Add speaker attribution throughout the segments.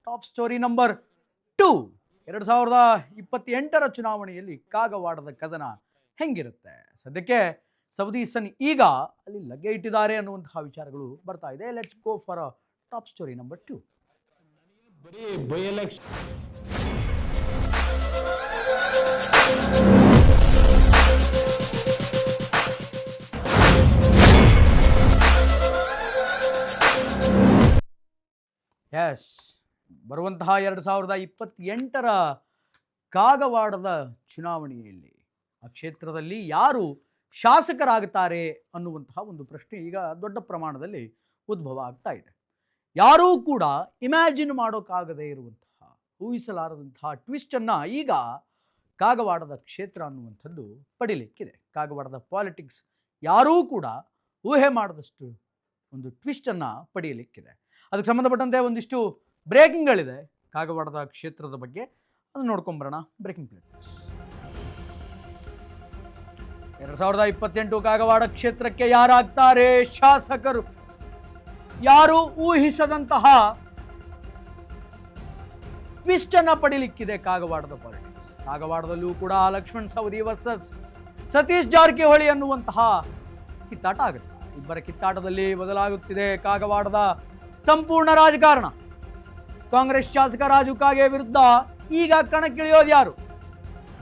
Speaker 1: Top story number 2. 2028ರ ಚುನಾವಣೆಯಲ್ಲಿ ಕಾಗವಾಡದ ಕದನ ಹೆಂಗಿರುತ್ತೆ? ಸದ್ಯಕ್ಕೆ ಸೌದಿ ಸನ್ ಈಗ ಅಲ್ಲಿ ಲಗ್ಗೆ ಇಟ್ಟಿದ್ದಾರೆ ಅನ್ನುವಂತಹ ವಿಚಾರಗಳು ಬರ್ತಾ ಇದೆ. Let's go for top story number 2.
Speaker 2: ಬರೀ ಬೈ ಎಲೆಕ್ಷನ್
Speaker 1: ಎಸ್, ಬರುವಂತಹ 2028ರ ಕಾಗವಾಡದ ಚುನಾವಣೆಯಲ್ಲಿ ಆ ಕ್ಷೇತ್ರದಲ್ಲಿ ಯಾರು ಶಾಸಕರಾಗುತ್ತಾರೆ ಅನ್ನುವಂತಹ ಒಂದು ಪ್ರಶ್ನೆ ಈಗ ದೊಡ್ಡ ಪ್ರಮಾಣದಲ್ಲಿ ಉದ್ಭವ ಆಗ್ತಾ ಇದೆ. ಯಾರೂ ಕೂಡ ಇಮ್ಯಾಜಿನ್ ಮಾಡೋಕ್ಕಾಗದೇ ಇರುವಂತಹ, ಊಹಿಸಲಾರದಂತಹ ಟ್ವಿಸ್ಟನ್ನು ಈಗ ಕಾಗವಾಡದ ಕ್ಷೇತ್ರ ಅನ್ನುವಂಥದ್ದು ಪಡಿಲಿಕ್ಕಿದೆ. ಕಾಗವಾಡದ ಪಾಲಿಟಿಕ್ಸ್ ಯಾರೂ ಕೂಡ ಊಹೆ ಮಾಡದಷ್ಟು ಒಂದು ಟ್ವಿಸ್ಟನ್ನು ಪಡೆಯಲಿಕ್ಕಿದೆ. ಅದಕ್ಕೆ ಸಂಬಂಧಪಟ್ಟಂತೆ ಒಂದಿಷ್ಟು ಬ್ರೇಕಿಂಗ್ಗಳಿದೆ ಕಾಗವಾಡದ ಕ್ಷೇತ್ರದ ಬಗ್ಗೆ, ಅದನ್ನು ನೋಡ್ಕೊಂಬರೋಣ. ಬ್ರೇಕಿಂಗ್ ಪ್ಲೇಟ್ 2028 ಕಾಗವಾಡ ಕ್ಷೇತ್ರಕ್ಕೆ ಯಾರಾಗ್ತಾರೆ ಶಾಸಕರು? ಯಾರು ಊಹಿಸದಂತಹ ಟ್ವಿಸ್ಟ್ ಅನ್ನ ಪಡಿಲಿಕ್ಕಿದೆ ಕಾಗವಾಡದ ಪಾಲಿಟಿಕ್ಸ್. ಕಾಗವಾಡದಲ್ಲೂ ಕೂಡ ಲಕ್ಷ್ಮಣ್ ಸವದಿ ವರ್ಸಸ್ ಸತೀಶ್ ಜಾರಕಿಹೊಳಿ ಅನ್ನುವಂತಹ ಕಿತ್ತಾಟ ಆಗುತ್ತೆ. ಇಬ್ಬರ ಕಿತ್ತಾಟದಲ್ಲಿ ಬದಲಾಗುತ್ತಿದೆ ಕಾಗವಾಡದ ಸಂಪೂರ್ಣ ರಾಜಕಾರಣ. ಕಾಂಗ್ರೆಸ್ ಶಾಸಕ ರಾಜು ಕಾಗೆ ವಿರುದ್ಧ ಈಗ ಕಣಕ್ಕಿಳಿಯೋದು ಯಾರು?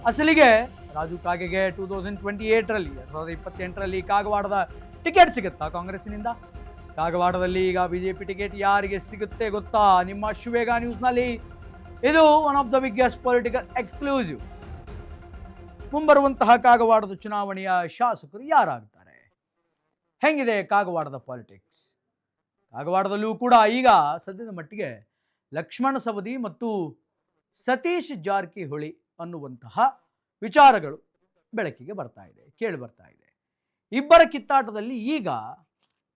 Speaker 1: ಅಸಲಿಗೆ ರಾಜು ಕಾಗೆಗೆ 2028ರಲ್ಲಿ ಕಾಗವಾಡದ ಟಿಕೆಟ್ ಸಿಗುತ್ತಾ ಕಾಂಗ್ರೆಸ್ಸಿನಿಂದ? ಕಾಗವಾಡದಲ್ಲಿ ಈಗ ಬಿಜೆಪಿ ಟಿಕೆಟ್ ಯಾರಿಗೆ ಸಿಗುತ್ತೆ ಗೊತ್ತಾ? ನಿಮ್ಮ ಅಶ್ವವೇಗ ನ್ಯೂಸ್ನಲ್ಲಿ ಇದು one of the biggest political exclusive. ಮುಂಬರುವಂತಹ ಕಾಗವಾಡದ ಚುನಾವಣೆಯ ಶಾಸಕರು ಯಾರಾಗ್ತಾರೆ? ಹೆಂಗಿದೆ ಕಾಗವಾಡದ ಪಾಲಿಟಿಕ್ಸ್? ಕಾಗವಾಡದಲ್ಲೂ ಕೂಡ ಈಗ ಸದ್ಯದ ಮಟ್ಟಿಗೆ ಲಕ್ಷ್ಮಣ ಸವದಿ ಮತ್ತು ಸತೀಶ್ ಜಾರಕಿಹೊಳಿ ಅನ್ನುವಂತಹ ವಿಚಾರಗಳು ಬೆಳಕಿಗೆ ಬರ್ತಾ ಇದೆ, ಕೇಳಿ ಬರ್ತಾ ಇದೆ. ಇಬ್ಬರ ಕಿತ್ತಾಟದಲ್ಲಿ ಈಗ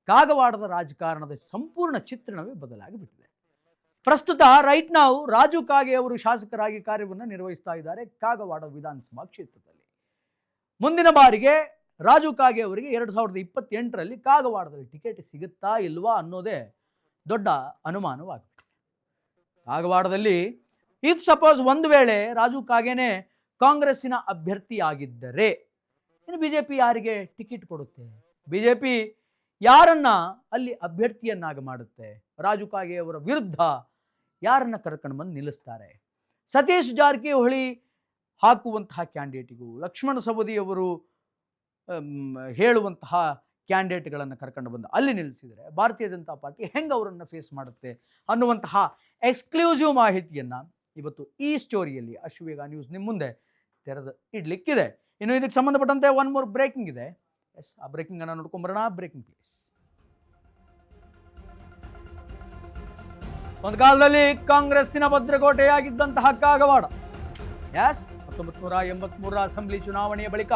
Speaker 1: ಕಾಗವಾಡದ ರಾಜಕಾರಣದ ಸಂಪೂರ್ಣ ಚಿತ್ರಣವೇ ಬದಲಾಗಿಬಿಟ್ಟಿದೆ. ಪ್ರಸ್ತುತ ರೈಟ್ ನಾವು ರಾಜು ಕಾಗೆ ಅವರು ಶಾಸಕರಾಗಿ ಕಾರ್ಯವನ್ನು ನಿರ್ವಹಿಸ್ತಾ ಇದ್ದಾರೆ ಕಾಗವಾಡ ವಿಧಾನಸಭಾ ಕ್ಷೇತ್ರದಲ್ಲಿ. ಮುಂದಿನ ಬಾರಿಗೆ ರಾಜು ಕಾಗೆ ಅವರಿಗೆ 2028ರಲ್ಲಿ ಕಾಗವಾಡದಲ್ಲಿ ಟಿಕೆಟ್ ಸಿಗುತ್ತಾ ಇಲ್ವಾ ಅನ್ನೋದೇ ದೊಡ್ಡ ಅನುಮಾನವಾಗ್ಬಿಟ್ಟಿದೆ. ಕಾಗವಾಡದಲ್ಲಿ ಇಫ್ ಸಪೋಸ್ ಒಂದು ವೇಳೆ ರಾಜು ಕಾಗೆನೇ ಕಾಂಗ್ರೆಸ್ಸಿನ ಅಭ್ಯರ್ಥಿಯಾಗಿದ್ದರೆ ಇನ್ನು ಬಿಜೆಪಿ ಯಾರಿಗೆ ಟಿಕೆಟ್ ಕೊಡುತ್ತೆ? ಬಿಜೆಪಿ ಯಾರನ್ನ ಅಲ್ಲಿ ಅಭ್ಯರ್ಥಿಯನ್ನಾಗಿ ಮಾಡುತ್ತೆ? ರಾಜು ಕಾಗೆ ಅವರ ವಿರುದ್ಧ ಯಾರನ್ನ ಕರ್ಕೊಂಡು ಬಂದು ನಿಲ್ಲಿಸ್ತಾರೆ? ಸತೀಶ್ ಜಾರಕಿಹೊಳಿ ಹಾಕುವಂತಹ ಕ್ಯಾಂಡಿಡೇಟಿಗೂ ಲಕ್ಷ್ಮಣ ಸವದಿ ಅವರು ಹೇಳುವಂತಹ ಕ್ಯಾಂಡಿಡೇಟ್ಗಳನ್ನು ಕರ್ಕೊಂಡು ಬಂದು ಅಲ್ಲಿ ನಿಲ್ಲಿಸಿದರೆ ಭಾರತೀಯ ಜನತಾ ಪಾರ್ಟಿ ಹೆಂಗೆ ಅವರನ್ನು ಫೇಸ್ ಮಾಡುತ್ತೆ ಅನ್ನುವಂತಹ ಎಕ್ಸ್ಕ್ಲೂಸಿವ್ ಮಾಹಿತಿಯನ್ನು ಇವತ್ತು ಈ ಸ್ಟೋರಿಯಲ್ಲಿ ಅಶ್ವವೇಗ ನ್ಯೂಸ್ ನಿಮ್ಮ ಮುಂದೆ ತೆರೆದು ಇಡ್ಲಿಕ್ಕಿದೆ. ಇನ್ನು ಇದಕ್ಕೆ ಸಂಬಂಧಪಟ್ಟಂತೆ ಒನ್ ಮೋರ್ ಬ್ರೇಕಿಂಗ್ ಇದೆ. ಎಸ್, ಆ ಬ್ರೇಕಿಂಗ್ ಅನ್ನು ನೋಡ್ಕೊಂಬರೋಣ. Breaking place. ಒಂದು ಕಾಲದಲ್ಲಿ ಕಾಂಗ್ರೆಸ್ಸಿನ ಭದ್ರಕೋಟೆಯಾಗಿದ್ದಂತಹ ಕಾಗವಾಡ, ಎಸ್, 1983ರ ಅಸೆಂಬ್ಲಿ ಚುನಾವಣೆಯ ಬಳಿಕ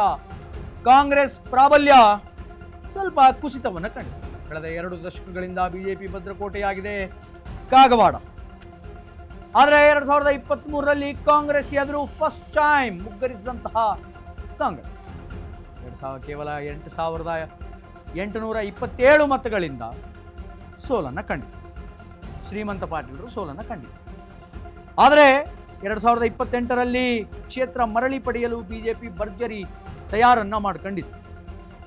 Speaker 1: ಕಾಂಗ್ರೆಸ್ ಪ್ರಾಬಲ್ಯ ಸ್ವಲ್ಪ ಕುಸಿತವನ್ನು ಕಂಡಿದೆ. ಕಳೆದ 2 ದಶಕಗಳಿಂದ ಬಿಜೆಪಿ ಭದ್ರಕೋಟೆಯಾಗಿದೆ ಕಾಗವಾಡ. ಆದರೆ 2023ರಲ್ಲಿ ಕಾಂಗ್ರೆಸ್ ಎದುರು ಫಸ್ಟ್ ಟೈಮ್ ಮುಗ್ಗರಿಸಿದಂತಹ ಕಾಂಗ್ರೆಸ್ ಕೇವಲ 8,827 ಮತಗಳಿಂದ ಸೋಲನ್ನು ಕಂಡಿದೆ. ಶ್ರೀಮಂತ ಪಾಟೀಲರು ಸೋಲನ್ನು ಕಂಡಿದೆ. ಆದರೆ 2028ರಲ್ಲಿ ಕ್ಷೇತ್ರ ಮರಳಿ ಪಡೆಯಲು ಬಿಜೆಪಿ ಭರ್ಜರಿ ತಯಾರನ್ನ ಮಾಡ್ಕೊಂಡಿತ್ತು.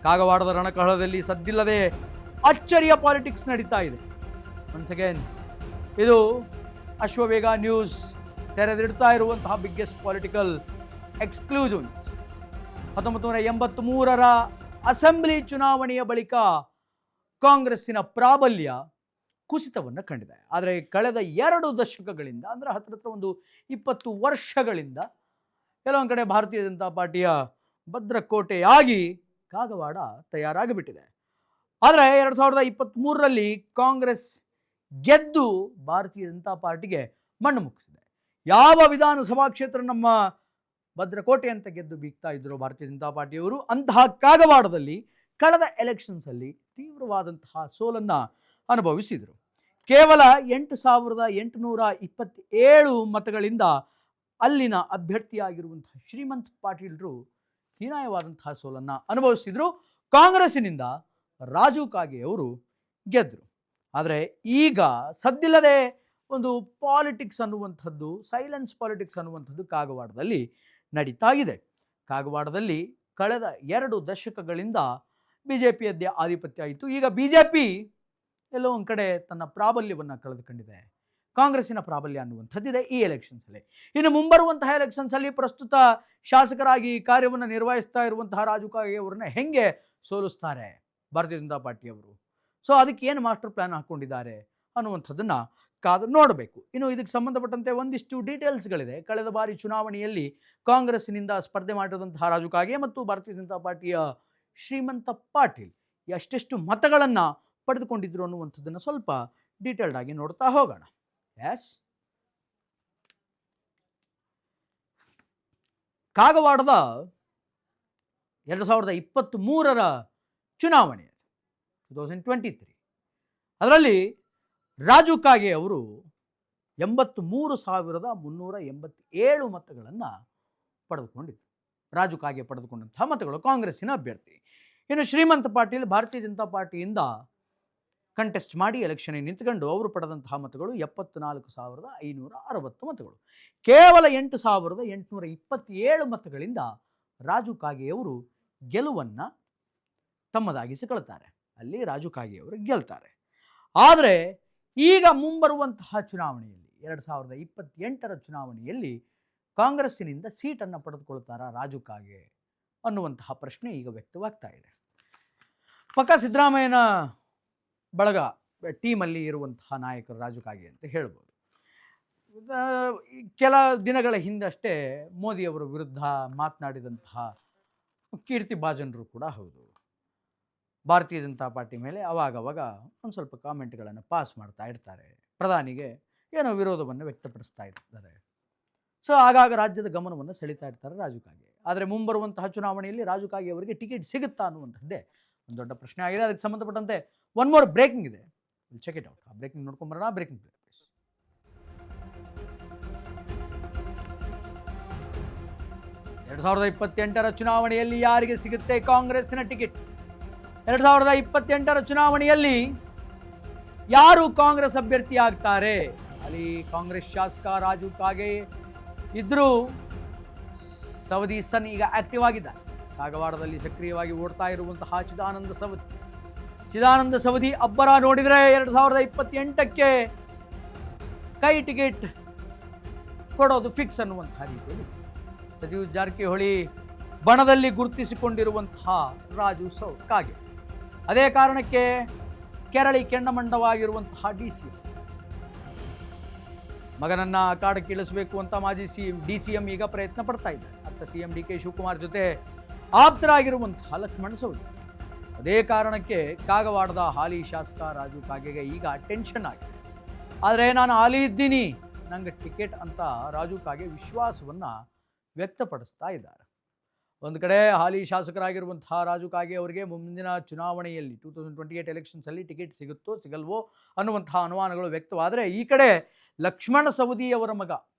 Speaker 1: ಕಾಗವಾಡದ ರಣಕಹಳದಲ್ಲಿ ಸದ್ದಿಲ್ಲದೆ ಅಚ್ಚರಿಯ ಪಾಲಿಟಿಕ್ಸ್ ನಡೀತಾ ಇದೆ. ಒನ್ಸ್ ಅಗೇನ್ ಇದು ಅಶ್ವವೇಗ ನ್ಯೂಸ್ ತೆರೆದಿಡ್ತಾ ಇರುವಂತಹ ಬಿಗ್ಗೆಸ್ಟ್ ಪೊಲಿಟಿಕಲ್ ಎಕ್ಸ್ಕ್ಲೂಸಿವ್ ನ್ಯೂಸ್. 1983ರ ಅಸೆಂಬ್ಲಿ ಚುನಾವಣೆಯ ಬಳಿಕ ಕಾಂಗ್ರೆಸ್ಸಿನ ಪ್ರಾಬಲ್ಯ ಕುಸಿತವನ್ನು ಕಂಡಿದೆ. ಆದರೆ ಕಳೆದ 2 ದಶಕಗಳಿಂದ, ಅಂದರೆ ಹತ್ತಿರ ಒಂದು 20 ವರ್ಷಗಳಿಂದ ಕೆಲವೊಂದು ಕಡೆ ಭಾರತೀಯ ಜನತಾ ಪಾರ್ಟಿಯ ಭದ್ರಕೋಟೆಯಾಗಿ ಕಾಗವಾಡ ತಯಾರಾಗಿಬಿಟ್ಟಿದೆ. ಆದರೆ 2023ರಲ್ಲಿ ಕಾಂಗ್ರೆಸ್ ಗೆದ್ದು ಭಾರತೀಯ ಜನತಾ ಪಾರ್ಟಿಗೆ ಮಣ್ಣು ಮುಗಿಸಿದೆ. ಯಾವ ವಿಧಾನಸಭಾ ಕ್ಷೇತ್ರ ನಮ್ಮ ಭದ್ರಕೋಟೆ ಅಂತ ಗೆದ್ದು ಬೀಗ್ತಾ ಇದ್ರು ಭಾರತೀಯ ಜನತಾ ಪಾರ್ಟಿಯವರು, ಅಂತಹ ಕಾಗವಾಡದಲ್ಲಿ ಕಳೆದ ಎಲೆಕ್ಷನ್ಸಲ್ಲಿ ತೀವ್ರವಾದಂತಹ ಸೋಲನ್ನು ಅನುಭವಿಸಿದರು. ಕೇವಲ 8,827 ಮತಗಳಿಂದ ಅಲ್ಲಿನ ಅಭ್ಯರ್ಥಿಯಾಗಿರುವಂತಹ ಶ್ರೀಮಂತ್ ಪಾಟೀಲರು ಹೀನಾಯವಾದಂತಹ ಸೋಲನ್ನು ಅನುಭವಿಸಿದರು. ಕಾಂಗ್ರೆಸ್ಸಿನಿಂದ ರಾಜು ಕಾಗೆ ಅವರು ಗೆದ್ದರು. ಆದರೆ ಈಗ ಸದ್ದಿಲ್ಲದೆ ಒಂದು ಪಾಲಿಟಿಕ್ಸ್ ಅನ್ನುವಂಥದ್ದು, ಸೈಲೆನ್ಸ್ ಪಾಲಿಟಿಕ್ಸ್ ಅನ್ನುವಂಥದ್ದು ಕಾಗವಾಡದಲ್ಲಿ ನಡೀತಾ ಇದೆ. ಕಾಗವಾಡದಲ್ಲಿ ಕಳೆದ 2 ದಶಕಗಳಿಂದ BJPಯದ್ದೇ ಆಧಿಪತ್ಯ ಆಯಿತು. ಈಗ BJP ಎಲ್ಲೋ ಒಂದು ಕಡೆ ತನ್ನ ಪ್ರಾಬಲ್ಯವನ್ನು ಕಳೆದುಕೊಂಡಿದೆ. ಕಾಂಗ್ರೆಸ್ಸಿನ ಪ್ರಾಬಲ್ಯ ಅನ್ನುವಂಥದ್ದಿದೆ ಈ ಎಲೆಕ್ಷನ್ಸಲ್ಲಿ. ಇನ್ನು ಮುಂಬರುವಂತಹ ಎಲೆಕ್ಷನ್ಸಲ್ಲಿ ಪ್ರಸ್ತುತ ಶಾಸಕರಾಗಿ ಕಾರ್ಯವನ್ನು ನಿರ್ವಹಿಸ್ತಾ ಇರುವಂತಹ ರಾಜು ಕಾಗೆ ಅವರನ್ನ ಹೆಂಗೆ ಸೋಲಿಸ್ತಾರೆ ಭಾರತೀಯ ಜನತಾ ಪಾರ್ಟಿಯವರು? ಸೊ ಅದಕ್ಕೆ ಏನು ಮಾಸ್ಟರ್ ಪ್ಲ್ಯಾನ್ ಹಾಕ್ಕೊಂಡಿದ್ದಾರೆ ಅನ್ನುವಂಥದ್ದನ್ನು ಕಾದು ನೋಡಬೇಕು. ಇನ್ನು ಇದಕ್ಕೆ ಸಂಬಂಧಪಟ್ಟಂತೆ ಒಂದಿಷ್ಟು ಡೀಟೇಲ್ಸ್ಗಳಿದೆ. ಕಳೆದ ಬಾರಿ ಚುನಾವಣೆಯಲ್ಲಿ ಕಾಂಗ್ರೆಸ್ಸಿನಿಂದ ಸ್ಪರ್ಧೆ ಮಾಡಿದಂತಹ ರಾಜು ಕಾಗೆ ಮತ್ತು ಭಾರತೀಯ ಜನತಾ ಪಾರ್ಟಿಯ ಶ್ರೀಮಂತ ಪಾಟೀಲ್ ಎಷ್ಟೆಷ್ಟು ಮತಗಳನ್ನು ಪಡೆದುಕೊಂಡಿದ್ರು ಅನ್ನುವಂಥದ್ದನ್ನು ಸ್ವಲ್ಪ ಡೀಟೇಲ್ಡ್ ಆಗಿ ನೋಡ್ತಾ ಹೋಗೋಣ. ಎಸ್, ಕಾಗವಾಡದ 2023ರ ಚುನಾವಣೆ 2023, ಅದರಲ್ಲಿ ರಾಜು ಕಾಗೆ ಅವರು 83,387 ಮತಗಳನ್ನು ಪಡೆದುಕೊಂಡಿದ್ದರು. ರಾಜು ಕಾಗೆ ಪಡೆದುಕೊಂಡಂತಹ ಮತಗಳು ಕಾಂಗ್ರೆಸ್ಸಿನ ಅಭ್ಯರ್ಥಿ. ಇನ್ನು ಶ್ರೀಮಂತ ಪಾಟೀಲ್ ಭಾರತೀಯ ಜನತಾ ಪಾರ್ಟಿಯಿಂದ ಕಂಟೆಸ್ಟ್ ಮಾಡಿ ಎಲೆಕ್ಷನ್ಗೆ ನಿಂತ್ಕೊಂಡು ಅವರು ಪಡೆದಂತಹ ಮತಗಳು 74,560 ಮತಗಳು. ಕೇವಲ 8,827 ಮತಗಳಿಂದ ರಾಜು ಕಾಗೆಯವರು ಗೆಲುವನ್ನು ತಮ್ಮದಾಗಿಸಿಕೊಳ್ತಾರೆ. ಅಲ್ಲಿ ರಾಜು ಕಾಗೆಯವರು ಗೆಲ್ತಾರೆ. ಆದರೆ ಈಗ ಮುಂಬರುವಂತಹ ಚುನಾವಣೆಯಲ್ಲಿ 2028ರ ಚುನಾವಣೆಯಲ್ಲಿ ಕಾಂಗ್ರೆಸ್ಸಿನಿಂದ ಸೀಟನ್ನು ಪಡೆದುಕೊಳ್ತಾರಾ ರಾಜು ಕಾಗೆ ಅನ್ನುವಂತಹ ಪ್ರಶ್ನೆ ಈಗ ವ್ಯಕ್ತವಾಗ್ತಾ ಇದೆ. ಪಕ್ಕ ಸಿದ್ದರಾಮಯ್ಯನ ಬಳಗ ಟೀಮಲ್ಲಿ ಇರುವಂತಹ ನಾಯಕರು ರಾಜು ಕಾಗೆ ಅಂತ ಹೇಳ್ಬೋದು. ಕೆಲ ದಿನಗಳ ಹಿಂದಷ್ಟೇ ಮೋದಿಯವರ ವಿರುದ್ಧ ಮಾತನಾಡಿದಂತಹ ಕೀರ್ತಿ ಭಾಜನರು ಕೂಡ ಹೌದು. ಭಾರತೀಯ ಜನತಾ ಪಾರ್ಟಿ ಮೇಲೆ ಅವಾಗವಾಗ ಒಂದು ಸ್ವಲ್ಪ ಕಾಮೆಂಟ್ಗಳನ್ನು ಪಾಸ್ ಮಾಡ್ತಾ ಇರ್ತಾರೆ. ಪ್ರಧಾನಿಗೆ ಏನೋ ವಿರೋಧವನ್ನು ವ್ಯಕ್ತಪಡಿಸ್ತಾ ಇರ್ತಾರೆ. ಸೊ ಆಗಾಗ ರಾಜ್ಯದ ಗಮನವನ್ನು ಸೆಳೀತಾ ಇರ್ತಾರೆ ರಾಜು ಕಾಗೆ. ಆದರೆ ಮುಂಬರುವಂತಹ ಚುನಾವಣೆಯಲ್ಲಿ ರಾಜು ಕಾಗೆ ಅವರಿಗೆ ಟಿಕೆಟ್ ಸಿಗುತ್ತಾ ಅನ್ನುವಂಥದ್ದೇ ಒಂದು ದೊಡ್ಡ ಪ್ರಶ್ನೆ ಆಗಿದೆ. ಅದಕ್ಕೆ ಸಂಬಂಧಪಟ್ಟಂತೆ ಒನ್ ಮೋರ್ ಬ್ರೇಕಿಂಗ್ ಇದೆ, ಚೆಕ್ ಇಟ್ ಔಟ್. ಆ ಬ್ರೇಕಿಂಗ್ ನೋಡ್ಕೊಂಬರೋಣ. Breaking play please. 2028ರ ಚುನಾವಣೆಯಲ್ಲಿ ಯಾರಿಗೆ ಸಿಗುತ್ತೆ ಕಾಂಗ್ರೆಸ್ಸಿನ ಟಿಕೆಟ್? 2028ರ ಚುನಾವಣೆಯಲ್ಲಿ ಯಾರು ಕಾಂಗ್ರೆಸ್ ಅಭ್ಯರ್ಥಿ ಆಗ್ತಾರೆ? ಅಲ್ಲಿ ಕಾಂಗ್ರೆಸ್ ಶಾಸಕ ರಾಜು ಕಾಗೆ ಇದ್ರೂ ಸವದಿ ಸನ್ ಈಗ ಆಕ್ಟಿವ್ ಆಗಿದ್ದಾರೆ. ಕಾಗವಾಡದಲ್ಲಿ ಸಕ್ರಿಯವಾಗಿ ಓಡ್ತಾ ಇರುವಂತಹ ಚಿದಾನಂದ ಸವದಿ ಅಬ್ಬರ ನೋಡಿದರೆ 2028ಕ್ಕೆ ಕೈ ಟಿಕೆಟ್ ಕೊಡೋದು ಫಿಕ್ಸ್ ಅನ್ನುವಂತಹ ರೀತಿಯಲ್ಲಿ ಸಚಿವ ಜಾರಕಿಹೊಳಿ ಬಣದಲ್ಲಿ ಗುರುತಿಸಿಕೊಂಡಿರುವಂತಹ ರಾಜು ಕಾಗೆ. ಅದೇ ಕಾರಣಕ್ಕೆ ಕೆರಳಿ ಕೆಂಡಮಂಡವಾಗಿರುವಂತಹ DCM ಮಗನನ್ನ ಅಖಾಡಕ್ಕೆ ಇಳಿಸಬೇಕು ಅಂತ ಮಾಜಿ DCM ಈಗ ಪ್ರಯತ್ನ ಪಡ್ತಾ ಇದ್ದಾರೆ. ಅತ್ತ CM DK ಶಿವಕುಮಾರ್ ಜೊತೆ ಆಪ್ತರಾಗಿರುವಂತಹ ಲಕ್ಷ್ಮಣ ಸವದಿ. ಅದೇ ಕಾರಣಕ್ಕೆ ಕಾಗವಾಡದ ಹಾಲಿ ಶಾಸಕ ರಾಜು ಕಾಗೆಗೆ ಈಗ ಟೆನ್ಷನ್ ಆಗಿದೆ. ಆದರೆ ನಾನು ಹಾಲಿ ಇದ್ದೀನಿ, ನಂಗೆ ಟಿಕೆಟ್ ಅಂತ ರಾಜು ಕಾಗೆ ವಿಶ್ವಾಸವನ್ನು ವ್ಯಕ್ತಪಡಿಸ್ತಾ ಇದ್ದಾರೆ. ಒಂದು ಕಡೆ ಹಾಲಿ ಶಾಸಕರಾಗಿರುವಂತಹ ರಾಜು ಕಾಗೆ ಅವರಿಗೆ ಮುಂದಿನ ಚುನಾವಣೆಯಲ್ಲಿ 2028 ಎಲೆಕ್ಷನ್ಸಲ್ಲಿ ಟಿಕೆಟ್ ಸಿಗುತ್ತೋ ಸಿಗಲ್ವೋ ಅನ್ನುವಂತಹ ಅನುಮಾನಗಳು ವ್ಯಕ್ತವಾದರೆ, ಈ ಕಡೆ ಲಕ್ಷ್ಮಣ ಸವದಿಯವರ ಮಗ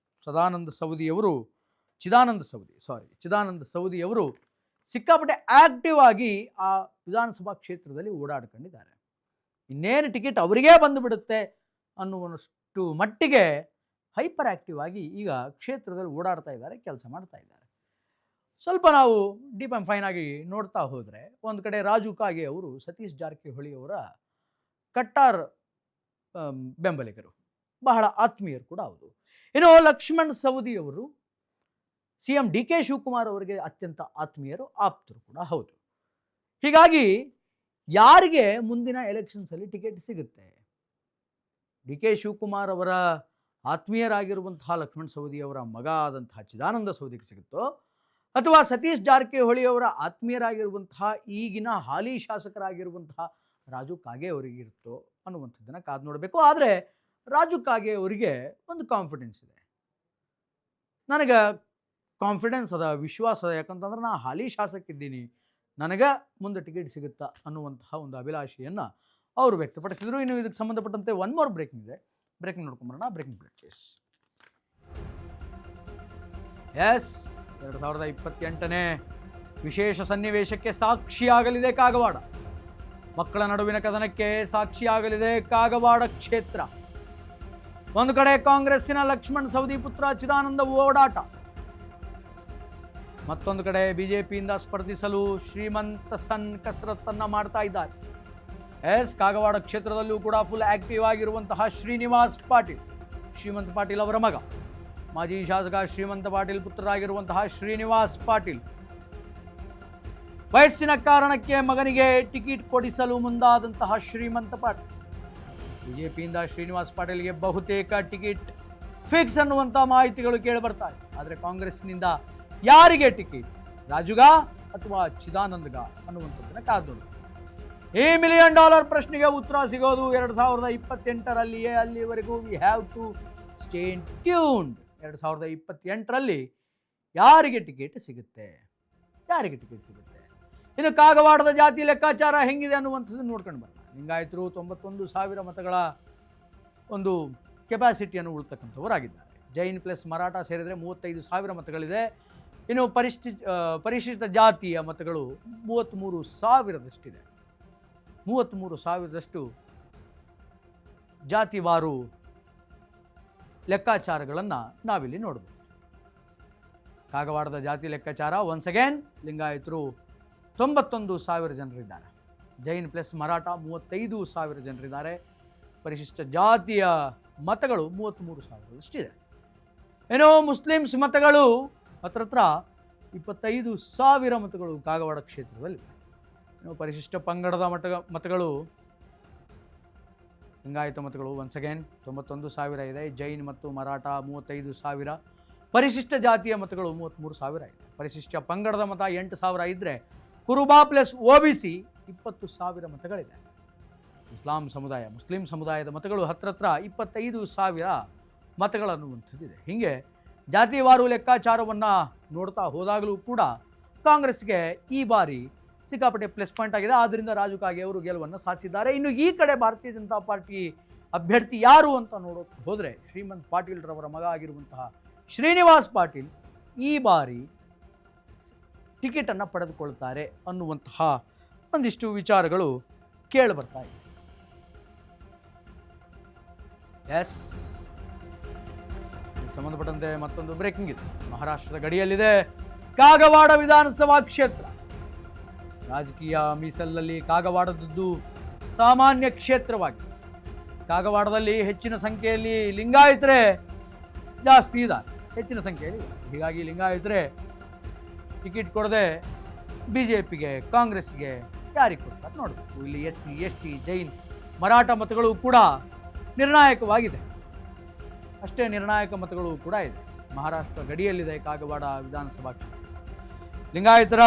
Speaker 1: ಚಿದಾನಂದ ಸವದಿಯವರು ಸಿಕ್ಕಾಪಟ್ಟೆ ಆಕ್ಟಿವ್ ಆಗಿ ಆ ವಿಧಾನಸಭಾ ಕ್ಷೇತ್ರದಲ್ಲಿ ಓಡಾಡ್ಕೊಂಡಿದ್ದಾರೆ. ಇನ್ನೇನು ಟಿಕೆಟ್ ಅವರಿಗೇ ಬಂದುಬಿಡುತ್ತೆ ಅನ್ನುವಷ್ಟು ಮಟ್ಟಿಗೆ ಹೈಪರ್ ಆಕ್ಟಿವ್ ಆಗಿ ಈಗ ಕ್ಷೇತ್ರದಲ್ಲಿ ಓಡಾಡ್ತಾ ಇದ್ದಾರೆ, ಕೆಲಸ ಮಾಡ್ತಾ ಇದ್ದಾರೆ. ಸ್ವಲ್ಪ ನಾವು ಡೀಪ್ ಆ್ಯಂಡ್ ಫೈನ್ ಆಗಿ ನೋಡ್ತಾ ಹೋದರೆ, ಒಂದು ಕಡೆ ರಾಜು ಕಾಗೆ ಅವರು ಸತೀಶ್ ಜಾರಕಿಹೊಳಿ ಅವರ ಕಟ್ಟಾರ್ ಬೆಂಬಲಿಗರು, ಬಹಳ ಆತ್ಮೀಯರು ಕೂಡ ಹೌದು. ಇನ್ನು ಲಕ್ಷ್ಮಣ್ ಸವದಿಯವರು CM DK ಶಿವಕುಮಾರ್ ಅವರಿಗೆ ಅತ್ಯಂತ ಆತ್ಮೀಯರು, ಆಪ್ತರು ಕೂಡ ಹೌದು. ಹೀಗಾಗಿ ಯಾರಿಗೆ ಮುಂದಿನ ಎಲೆಕ್ಷನ್ಸಲ್ಲಿ ಟಿಕೆಟ್ ಸಿಗುತ್ತೆ? DK ಶಿವಕುಮಾರ್ ಅವರ ಆತ್ಮೀಯರಾಗಿರುವಂತಹ ಲಕ್ಷ್ಮಣ್ ಸವದಿಯವರ ಮಗ ಆದಂತಹ ಚಿದಾನಂದ ಸವದಿಗೆ ಸಿಗುತ್ತೋ, ಅಥವಾ ಸತೀಶ್ ಜಾರಕಿಹೊಳಿ ಅವರ ಆತ್ಮೀಯರಾಗಿರುವಂತಹ ಈಗಿನ ಹಾಲಿ ಶಾಸಕರಾಗಿರುವಂತಹ ರಾಜು ಕಾಗೆ ಅವರಿಗೆ ಇರುತ್ತೋ ಅನ್ನುವಂಥದ್ದನ್ನು ಕಾದು ನೋಡಬೇಕು. ಆದರೆ ರಾಜು ಕಾಗೆ ಅವರಿಗೆ ಒಂದು ಕಾನ್ಫಿಡೆನ್ಸ್ ಇದೆ, ನನಗೆ ಕಾನ್ಫಿಡೆನ್ಸ್ ಅದ, ವಿಶ್ವಾಸ ಅದ. ಯಾಕಂತಂದ್ರೆ ನಾನು ಹಾಲಿ ಶಾಸಕಿದ್ದೀನಿ, ನನಗೆ ಮುಂದೆ ಟಿಕೆಟ್ ಸಿಗುತ್ತಾ ಅನ್ನುವಂತಹ ಒಂದು ಅಭಿಲಾಷೆಯನ್ನು ಅವರು ವ್ಯಕ್ತಪಡಿಸಿದರು. ಇನ್ನು ಇದಕ್ಕೆ ಸಂಬಂಧಪಟ್ಟಂತೆ ಒನ್ ಮೋರ್ ಬ್ರೇಕಿಂಗ್ ಇದೆ, ಬ್ರೇಕಿಂಗ್ ನೋಡ್ಕೊಂಬರೋಣ. Breaking place. ಎಸ್, 2028ನೇ ವಿಶೇಷ ಸನ್ನಿವೇಶಕ್ಕೆ ಸಾಕ್ಷಿಯಾಗಲಿದೆ ಕಾಗವಾಡ. ಮಕ್ಕಳ ನಡುವಿನ ಕದನಕ್ಕೆ ಸಾಕ್ಷಿಯಾಗಲಿದೆ ಕಾಗವಾಡ ಕ್ಷೇತ್ರ. ಒಂದು ಕಡೆ ಕಾಂಗ್ರೆಸ್ಸಿನ ಲಕ್ಷ್ಮಣ್ ಸವದಿ ಪುತ್ರ ಚಿದಾನಂದ ಓಡಾಟ, ಮತ್ತೊಂದು ಕಡೆ ಬಿಜೆಪಿಯಿಂದ ಸ್ಪರ್ಧಿಸಲು ಶ್ರೀಮಂತ ಸನ್ ಕಸರತ್ತನ್ನ ಮಾಡ್ತಾ ಇದ್ದಾರೆ. ಕಾಗವಾಡ ಕ್ಷೇತ್ರದಲ್ಲೂ ಕೂಡ ಫುಲ್ ಆಕ್ಟಿವ್ ಆಗಿರುವಂತಹ ಶ್ರೀನಿವಾಸ್ ಪಾಟೀಲ್, ಶ್ರೀಮಂತ ಪಾಟೀಲ್ ಅವರ ಮಗ, ಮಾಜಿ ಶಾಸಕ ಶ್ರೀಮಂತ ಪಾಟೀಲ್ ಪುತ್ರರಾಗಿರುವಂತಹ ಶ್ರೀನಿವಾಸ್ ಪಾಟೀಲ್ ವಯಸ್ಸಿನ ಕಾರಣಕ್ಕೆ ಮಗನಿಗೆ ಟಿಕೆಟ್ ಕೊಡಿಸಲು ಮುಂದಾದಂತಹ ಶ್ರೀಮಂತ ಪಾಟೀಲ್. ಬಿಜೆಪಿಯಿಂದ ಶ್ರೀನಿವಾಸ್ ಪಾಟೀಲ್ಗೆ ಬಹುತೇಕ ಟಿಕೆಟ್ ಫಿಕ್ಸ್ ಅನ್ನುವಂಥ ಮಾಹಿತಿಗಳು ಕೇಳಿ ಬರ್ತಾ ಇದೆ. ಆದರೆ ಕಾಂಗ್ರೆಸ್ನಿಂದ ಯಾರಿಗೆ ಟಿಕೆಟ್, ರಾಜುಗ ಅಥವಾ ಚಿದಾನಂದಗ ಅನ್ನುವಂಥದ್ದನ್ನು ಕಾದು ಈ $1 ಮಿಲಿಯನ್ ಪ್ರಶ್ನೆಗೆ ಉತ್ತರ ಸಿಗೋದು 2028ರಲ್ಲಿಯೇ. ಅಲ್ಲಿವರೆಗೂ we have to stay tuned. 2028ರಲ್ಲಿ ಯಾರಿಗೆ ಟಿಕೆಟ್ ಸಿಗುತ್ತೆ, ಯಾರಿಗೆ ಟಿಕೆಟ್ ಸಿಗುತ್ತೆ. ಇನ್ನು ಕಾಗವಾಡದ ಜಾತಿ ಲೆಕ್ಕಾಚಾರ ಹೆಂಗಿದೆ ಅನ್ನುವಂಥದ್ದು ನೋಡ್ಕೊಂಡು ಬರೋಣ. ಲಿಂಗಾಯತರು 91,000 ಮತಗಳ ಒಂದು ಕೆಪಾಸಿಟಿಯನ್ನು ಉಳ್ತಕ್ಕಂಥವರಾಗಿದ್ದಾರೆ. ಜೈನ್ ಪ್ಲಸ್ ಮರಾಠ ಸೇರಿದರೆ 35,000 ಮತಗಳಿದೆ. ಇನ್ನು ಪರಿಶಿಷ್ಟ ಜಾತಿಯ ಮತಗಳು 33,000ದಷ್ಟಿದೆ. 33,000ದಷ್ಟು ಜಾತಿವಾರು ಲೆಕ್ಕಾಚಾರಗಳನ್ನು ನಾವಿಲ್ಲಿ ನೋಡ್ಬೋದು. ಕಾಗವಾಡದ ಜಾತಿ ಲೆಕ್ಕಾಚಾರ ಒನ್ಸ್ ಅಗೇನ್ ಲಿಂಗಾಯತರು 91,000 ಜನರಿದ್ದಾರೆ. ಜೈನ್ ಪ್ಲಸ್ ಮರಾಠ 35,000 ಜನರಿದ್ದಾರೆ. ಪರಿಶಿಷ್ಟ ಜಾತಿಯ ಮತಗಳು 33,000ದಷ್ಟಿದೆ. ಏನೋ ಮುಸ್ಲಿಮ್ಸ್ ಮತಗಳು ಹತ್ರ 25,000 ಮತಗಳು ಕಾಗವಾಡ ಕ್ಷೇತ್ರದಲ್ಲಿ. ಇನ್ನು ಪರಿಶಿಷ್ಟ ಪಂಗಡದ ಮತಗಳು ಲಿಂಗಾಯತ ಮತಗಳು ಒನ್ಸ್ ಅಗೇನ್ 91,000 ಇದೆ. ಜೈನ್ ಮತ್ತು ಮರಾಠ 35,000. ಪರಿಶಿಷ್ಟ ಜಾತಿಯ ಮತಗಳು 33,000 ಇದೆ. ಪರಿಶಿಷ್ಟ ಪಂಗಡದ ಮತ 8,000 ಇದ್ದರೆ ಕುರುಬಾ ಪ್ಲಸ್ OBC 20,000 ಮತಗಳಿದೆ. ಮುಸ್ಲಿಂ ಸಮುದಾಯದ ಮತಗಳು ಹತ್ರ 25,000 ಮತಗಳನ್ನುವಂಥದ್ದಿದೆ. ಹೀಗೆ ಜಾತಿವಾರು ಲೆಕ್ಕಾಚಾರವನ್ನು ನೋಡ್ತಾ ಹೋದಾಗಲೂ ಕೂಡ ಕಾಂಗ್ರೆಸ್ಗೆ ಈ ಬಾರಿ ಸಿಕ್ಕಾಪಟ್ಟೆ ಪ್ಲಸ್ ಪಾಯಿಂಟ್ ಆಗಿದೆ. ಆದ್ದರಿಂದ ರಾಜು ಕಾಗೆ ಅವರು ಗೆಲುವನ್ನು ಸಾಧಿಸಿದ್ದಾರೆ. ಇನ್ನು ಈ ಕಡೆ ಭಾರತೀಯ ಜನತಾ ಪಾರ್ಟಿ ಅಭ್ಯರ್ಥಿ ಯಾರು ಅಂತ ನೋಡೋಕೆ ಹೋದರೆ ಶ್ರೀಮಂತ್ ಪಾಟೀಲ್ ರವರ ಮಗ ಆಗಿರುವಂತಹ ಶ್ರೀನಿವಾಸ್ ಪಾಟೀಲ್ ಈ ಬಾರಿ ಟಿಕೆಟನ್ನು ಪಡೆದುಕೊಳ್ತಾರೆ ಅನ್ನುವಂತಹ ಒಂದಿಷ್ಟು ವಿಚಾರಗಳು ಕೇಳಿಬರ್ತಾ ಇದೆ. ಸಂಬಂಧಪಟ್ಟಂತೆ ಮತ್ತೊಂದು ಬ್ರೇಕಿಂಗ್ ಇದೆ. ಮಹಾರಾಷ್ಟ್ರದ ಗಡಿಯಲ್ಲಿದೆ ಕಾಗವಾಡ ವಿಧಾನಸಭಾ ಕ್ಷೇತ್ರ. ರಾಜಕೀಯ ಮೀಸಲಲ್ಲಿ ಕಾಗವಾಡದದ್ದು ಸಾಮಾನ್ಯ ಕ್ಷೇತ್ರವಾಗಿದೆ. ಕಾಗವಾಡದಲ್ಲಿ ಹೆಚ್ಚಿನ ಸಂಖ್ಯೆಯಲ್ಲಿ ಲಿಂಗಾಯತರೇ ಜಾಸ್ತಿ ಇದ್ದಾರೆ, ಹೆಚ್ಚಿನ ಸಂಖ್ಯೆಯಲ್ಲಿ. ಹೀಗಾಗಿ ಲಿಂಗಾಯತರೇ ಟಿಕೆಟ್ ಕೊಡದೆ ಬಿಜೆಪಿಗೆ ಕಾಂಗ್ರೆಸ್ಗೆ ಯಾರಿಗೆ ಕೊಡ್ತಾರೆ ನೋಡಬೇಕು. ಇಲ್ಲಿ SC ST ಜೈನ್ ಮರಾಠ ಮತಗಳು ಕೂಡ ನಿರ್ಣಾಯಕವಾಗಿದೆ. ಅಷ್ಟೇ ನಿರ್ಣಾಯಕ ಮತಗಳು ಕೂಡ ಇದೆ. ಮಹಾರಾಷ್ಟ್ರ ಗಡಿಯಲ್ಲಿದೆ ಕಾಗವಾಡ ವಿಧಾನಸಭಾ ಕ್ಷೇತ್ರ. ಲಿಂಗಾಯತರ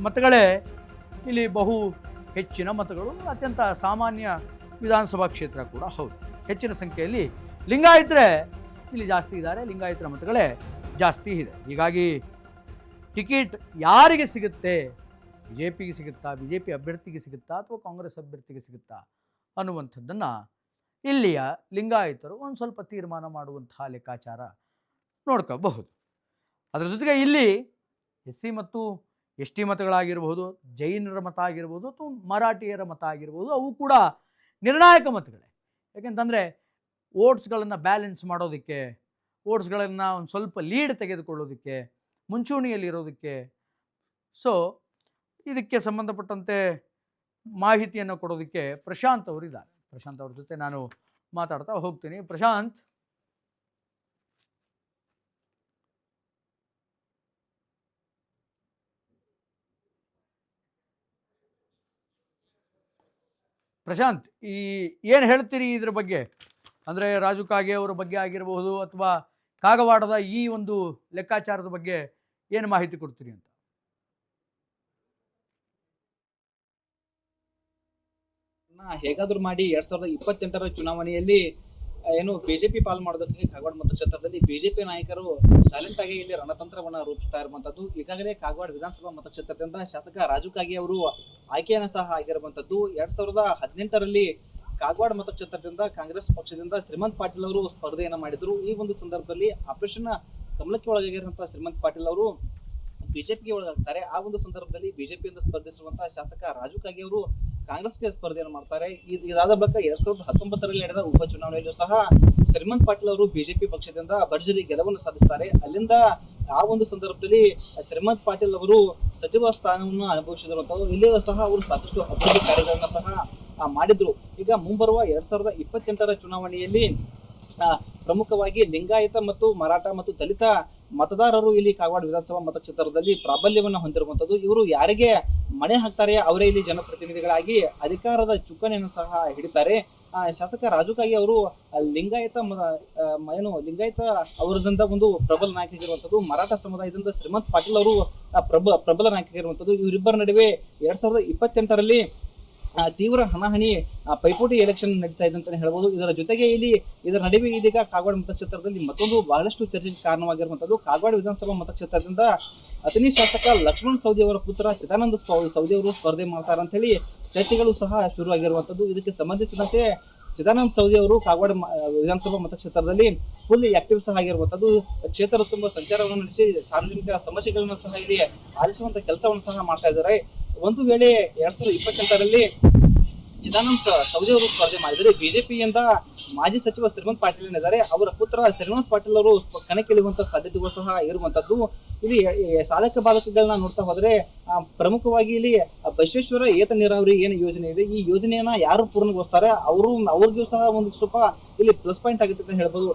Speaker 1: ಮತಗಳೇ ಇಲ್ಲಿ ಬಹು ಹೆಚ್ಚಿನ ಮತಗಳು. ಅತ್ಯಂತ ಸಾಮಾನ್ಯ ವಿಧಾನಸಭಾ ಕ್ಷೇತ್ರ ಕೂಡ ಹೌದು. ಹೆಚ್ಚಿನ ಸಂಖ್ಯೆಯಲ್ಲಿ ಲಿಂಗಾಯತರೇ ಇಲ್ಲಿ ಜಾಸ್ತಿ ಇದ್ದಾರೆ. ಲಿಂಗಾಯತರ ಮತಗಳೇ ಜಾಸ್ತಿ ಇದೆ. ಹೀಗಾಗಿ ಟಿಕೆಟ್ ಯಾರಿಗೆ ಸಿಗುತ್ತೆ, ಬಿಜೆಪಿಗೆ ಸಿಗುತ್ತಾ, ಬಿಜೆಪಿ ಅಭ್ಯರ್ಥಿಗೆ ಸಿಗುತ್ತಾ ಅಥವಾ ಕಾಂಗ್ರೆಸ್ ಅಭ್ಯರ್ಥಿಗೆ ಸಿಗುತ್ತಾ ಅನ್ನುವಂಥದ್ದನ್ನು ಇಲ್ಲಿಯ ಲಿಂಗಾಯತರು ಒಂದು ಸ್ವಲ್ಪ ತೀರ್ಮಾನ ಮಾಡುವಂತಹ ಲೆಕ್ಕಾಚಾರ ನೋಡ್ಕೋಬಹುದು. ಅದರ ಜೊತೆಗೆ ಇಲ್ಲಿ SC ಮತ್ತು ST ಮತಗಳಾಗಿರ್ಬೋದು, ಜೈನರ ಮತ ಆಗಿರ್ಬೋದು ಅಥವಾ ಮರಾಠಿಯರ ಮತ ಆಗಿರ್ಬೋದು, ಅವು ಕೂಡ ನಿರ್ಣಾಯಕ ಮತಗಳೇ. ಯಾಕೆಂತಂದರೆ ವೋಟ್ಸ್ಗಳನ್ನು ಬ್ಯಾಲೆನ್ಸ್ ಮಾಡೋದಕ್ಕೆ, ವೋಟ್ಸ್ಗಳನ್ನು ಒಂದು ಸ್ವಲ್ಪ ಲೀಡ್ ತೆಗೆದುಕೊಳ್ಳೋದಕ್ಕೆ, ಮುಂಚೂಣಿಯಲ್ಲಿರೋದಕ್ಕೆ. ಸೊ ಇದಕ್ಕೆ ಸಂಬಂಧಪಟ್ಟಂತೆ ಮಾಹಿತಿಯನ್ನು ಕೊಡೋದಕ್ಕೆ ಪ್ರಶಾಂತ್ ಅವರಿದ್ದಾರೆ. ಪ್ರಶಾಂತ್ ಅವ್ರ ಜೊತೆ ನಾನು ಮಾತಾಡ್ತಾ ಹೋಗ್ತೀನಿ. ಪ್ರಶಾಂತ್, ಈ ಏನು ಹೇಳ್ತೀರಿ ಇದ್ರ ಬಗ್ಗೆ? ಅಂದರೆ ರಾಜು ಕಾಗೆ ಅವರ ಬಗ್ಗೆ ಆಗಿರಬಹುದು ಅಥವಾ ಕಾಗವಾಡದ ಈ ಒಂದು ಲೆಕ್ಕಾಚಾರದ ಬಗ್ಗೆ ಏನು ಮಾಹಿತಿ ಕೊಡ್ತೀರಿ ಅಂತ?
Speaker 3: ಹೇಗಾದ್ರೂ ಮಾಡಿ 2028ರ ಚುನಾವಣೆಯಲ್ಲಿ ಏನು ಬಿಜೆಪಿ ಪಾಲು ಮಾಡೋದಕ್ಕೆ ಕಾಗವಾಡ ಮತಕ್ಷೇತ್ರದಲ್ಲಿ ಬಿಜೆಪಿ ನಾಯಕರು ಸೈಲೆಂಟ್ ಆಗಿ ಇಲ್ಲಿ ರಣತಂತ್ರವನ್ನ ರೂಪಿಸ್ತಾ ಇರುವಂತದ್ದು. ಈಗಾಗಲೇ ಕಾಗವಾಡ ವಿಧಾನಸಭಾ ಮತಕ್ಷೇತ್ರದಿಂದ ಶಾಸಕ ರಾಜು ಕಾಗೆ ಅವರು ಆಯ್ಕೆಯನ್ನು ಸಹ ಆಗಿರುವಂತದ್ದು. 2018ರಲ್ಲಿ ಕಾಗವಾಡ ಮತಕ್ಷೇತ್ರದಿಂದ ಕಾಂಗ್ರೆಸ್ ಪಕ್ಷದಿಂದ ಶ್ರೀಮಂತ್ ಪಾಟೀಲ್ ಅವರು ಸ್ಪರ್ಧೆಯನ್ನ ಮಾಡಿದ್ರು. ಈ ಒಂದು ಸಂದರ್ಭದಲ್ಲಿ ಆಪರೇಷನ್ ಕಮಲಕ್ಕೆ ಒಳಗಾಗಿರುವಂತಹ ಶ್ರೀಮಂತ್ ಪಾಟೀಲ್ ಅವರು ಬಿಜೆಪಿಗೆ ಒಳಗಾಗ್ತಾರೆ. ಆ ಒಂದು ಸಂದರ್ಭದಲ್ಲಿ ಬಿಜೆಪಿಯಿಂದ ಸ್ಪರ್ಧಿಸಿರುವಂತಹ ಶಾಸಕ ರಾಜು ಕಾಗೆ ಅವರು ಕಾಂಗ್ರೆಸ್ಗೆ ಸ್ಪರ್ಧೆಯನ್ನು ಮಾಡ್ತಾರೆ. ಇದಾದ ಬಳಿಕ 2019ರಲ್ಲಿ ನಡೆದ ಉಪಚುನಾವಣೆಯಲ್ಲೂ ಸಹ ಶ್ರೀಮಂತ್ ಪಾಟೀಲ್ ಅವರು ಬಿಜೆಪಿ ಪಕ್ಷದಿಂದ ಭರ್ಜರಿ ಗೆಲುವನ್ನು ಸಾಧಿಸ್ತಾರೆ. ಅಲ್ಲಿಂದ ಆ ಒಂದು ಸಂದರ್ಭದಲ್ಲಿ ಶ್ರೀಮಂತ್ ಪಾಟೀಲ್ ಅವರು ಸಚಿವ ಸ್ಥಾನವನ್ನು ಅನುಭವಿಸಿರುವಂತದ್ದು. ಇಲ್ಲಿಯೂ ಸಹ ಅವರು ಸಾಕಷ್ಟು ಅಭಿವೃದ್ಧಿ ಕಾರ್ಯಗಳನ್ನ ಸಹ ಮಾಡಿದ್ರು. ಈಗ ಮುಂಬರುವ 2028ರ ಚುನಾವಣೆಯಲ್ಲಿ ಪ್ರಮುಖವಾಗಿ ಲಿಂಗಾಯತ ಮತ್ತು ಮರಾಠ ಮತ್ತು ದಲಿತ ಮತದಾರರು ಇಲ್ಲಿ ಕಾಗವಾಡ ವಿಧಾನಸಭಾ ಮತಕ್ಷೇತ್ರದಲ್ಲಿ ಪ್ರಾಬಲ್ಯವನ್ನು ಹೊಂದಿರುವಂತದ್ದು. ಇವರು ಯಾರಿಗೆ ಮಣೆ ಹಾಕ್ತಾರೆ ಅವರೇ ಇಲ್ಲಿ ಜನಪ್ರತಿನಿಧಿಗಳಾಗಿ ಅಧಿಕಾರದ ಚುಕ್ಕಾಣಿಯನ್ನು ಸಹ ಹಿಡಿತಾರೆ. ಶಾಸಕ ರಾಜು ಕಾಗೆ ಅವರು ಲಿಂಗಾಯತ ಲಿಂಗಾಯತ ಅವರದಿಂದ ಒಂದು ಪ್ರಬಲ ನಾಯಕರಾಗಿರುವಂತದ್ದು. ಮರಾಠ ಸಮುದಾಯದಿಂದ ಶ್ರೀಮಂತ್ ಪಾಟೀಲ್ ಅವರು ಪ್ರಬಲ ನಾಯಕರಾಗಿರುವಂತದ್ದು. ಇವರಿಬ್ಬರ ನಡುವೆ 2028ರಲ್ಲಿ ತೀವ್ರ ಹಣಾಹಣಿ ಪೈಪೋಟಿ ಎಲೆಕ್ಷನ್ ನಡೀತಾ ಇದೆ ಅಂತಾನೆ ಹೇಳ್ಬೋದು. ಇದರ ಜೊತೆಗೆ ಇದರ ನಡುವೆ ಇದೀಗ ಕಾಗವಾಡ ಮತಕ್ಷೇತ್ರದಲ್ಲಿ ಮತ್ತೊಂದು ಬಹಳಷ್ಟು ಚರ್ಚೆಗೆ ಕಾರಣವಾಗಿರುವಂತದ್ದು. ಕಾಗವಾಡ ವಿಧಾನಸಭಾ ಮತಕ್ಷೇತ್ರದಿಂದ ಅಥಣಿ ಶಾಸಕ ಲಕ್ಷ್ಮಣ್ ಸವದಿ ಅವರ ಪುತ್ರ ಚಿದಾನಂದ ಸವದಿ ಅವರು ಸ್ಪರ್ಧೆ ಮಾಡ್ತಾರೆ ಅಂತ ಹೇಳಿ ಚರ್ಚೆಗಳು ಸಹ ಶುರುವಾಗಿರುವಂತದ್ದು. ಇದಕ್ಕೆ ಸಂಬಂಧಿಸಿದಂತೆ ಚಿದಾನಂದ ಸವದಿ ಅವರು ಕಾಗವಾಡ ವಿಧಾನಸಭಾ ಮತಕ್ಷೇತ್ರದಲ್ಲಿ ಫುಲ್ ಆಕ್ಟಿವ್ ಸಹ ಆಗಿರುವಂತದ್ದು. ಕ್ಷೇತ್ರ ತುಂಬ ಸಂಚಾರವನ್ನು ನಡೆಸಿ ಸಾರ್ವಜನಿಕ ಸಮಸ್ಯೆಗಳನ್ನು ಸಹ ಇಲ್ಲಿ ಆಲಿಸುವಂತ ಕೆಲಸವನ್ನು ಸಹ ಮಾಡ್ತಾ ಇದ್ದಾರೆ. ಒಂದು ವೇಳೆ 2028ರಲ್ಲಿ ಚಿದಾನಂದ ಸವದಿ ಅವರು ಸ್ಪರ್ಧೆ ಮಾಡಿದರೆ ಬಿಜೆಪಿಯಿಂದ ಮಾಜಿ ಸಚಿವ ಶ್ರೀಮಂತ್ ಪಾಟೀಲ್ ಏನಿದ್ದಾರೆ ಅವರ ಪುತ್ರ ಶ್ರೀನಿವಾಸ್ ಪಾಟೀಲ್ ಅವರು ಕಣಕ್ಕಿಳಿಯುವಂತ ಸಾಧ್ಯತೆಗಳು ಸಹ ಇರುವಂತದ್ದು. ಇಲ್ಲಿ ಸಾಧಕ ಬಾಧಕಗಳನ್ನ ನೋಡ್ತಾ ಹೋದ್ರೆ ಪ್ರಮುಖವಾಗಿ ಇಲ್ಲಿ ಬಸವೇಶ್ವರ ಏತ ನೀರಾವರಿ ಏನು ಯೋಜನೆ ಇದೆ, ಈ ಯೋಜನೆಯನ್ನ ಯಾರು ಪೂರ್ಣಗೊಳಿಸ್ತಾರೆ ಅವ್ರಿಗೂ ಸಹ ಒಂದು ಸ್ವಲ್ಪ ಇಲ್ಲಿ ಪ್ಲಸ್ ಪಾಯಿಂಟ್ ಆಗುತ್ತೆ ಅಂತ ಹೇಳ್ಬೋದು.